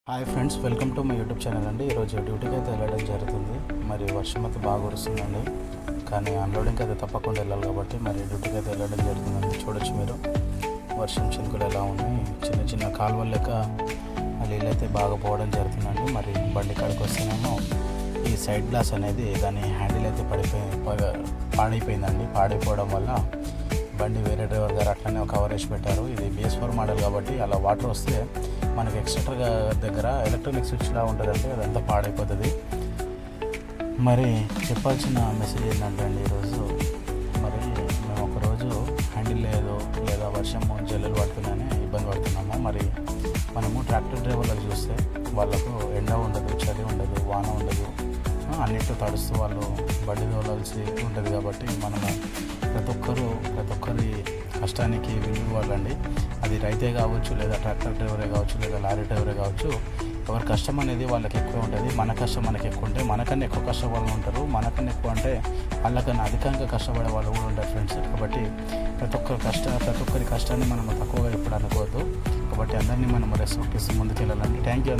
Hi friends, welcome to my YouTube channel అండి. ఈరోజు డ్యూటీకి అయితే వెళ్ళడం జరుగుతుంది. మరి వర్షం అయితే బాగా కురుస్తుందండి, కానీ అన్లోడింగ్కి అయితే తప్పకుండా వెళ్ళాలి కాబట్టి మరి డ్యూటీకి అయితే వెళ్ళడం జరుగుతుందండి. చూడొచ్చు మీరు వర్షం చినుకులు ఎలా ఉన్నాయి, చిన్న చిన్న కాలువలు లెక్క నీళ్ళు అయితే బాగా పోవడం జరుగుతుందండి. మరి బండి కాడికి వస్తేనేమో ఈ సైడ్ గ్లాస్ అనేది దాని హ్యాండిల్ అయితే పాడైపోయిందండి. పాడైపోవడం వల్ల బండి వేరే డ్రైవర్ గారు అట్లనే కవర్ వేసి పెట్టారు. ఇది BS4 మోడల్ కాబట్టి అలా వాటర్ వస్తే మనకి ఎక్స్ట్రా దగ్గర ఎలక్ట్రానిక్ స్విచ్లా ఉంటుందంటే అదంతా పాడైపోతుంది. మరి చెప్పాల్సిన మెసేజ్ ఏంటంటే అండి, ఈరోజు మరి మేము ఒకరోజు హ్యాండిల్ లేదా వర్షము జల్లులు పడుతున్నాయని ఇబ్బంది పడుతున్నాము. మరి మనము ట్రాక్టర్ డ్రైవర్లకు చూస్తే వాళ్ళకు ఎండ ఉండదు, చలి ఉండదు, వాన ఉండదు, అన్నిటితో తడుస్తూ వాళ్ళు బండి తోలాల్సి ఉంటుంది. కాబట్టి మనము ప్రతి ఒక్కరి కష్టానికి విలువ ఇవ్వాలండి. అది రైతే కావచ్చు, లేదా ట్రాక్టర్ డ్రైవరే కావచ్చు, లేదా లారీ డ్రైవరే కావచ్చు. ఎవరి కష్టం అనేది వాళ్ళకి ఎక్కువ ఉంటుంది. మన కష్టం మనకి ఎక్కువ ఉంటే మనకన్నా ఎక్కువ కష్టపడే ఉంటారు. మనకన్నా ఎక్కువ అంటే వాళ్ళకన్నా అధికంగా కష్టపడే వాళ్ళు కూడా ఉంటారు ఫ్రెండ్స్. కాబట్టి ప్రతి ఒక్కరి కష్టాన్ని మనం తక్కువగా ఎప్పుడు అనుకోవద్దు. కాబట్టి అందరినీ మనం రెస్పెక్ట్ ఇస్తూ ముందుకు వెళ్ళాలండి. Thank you.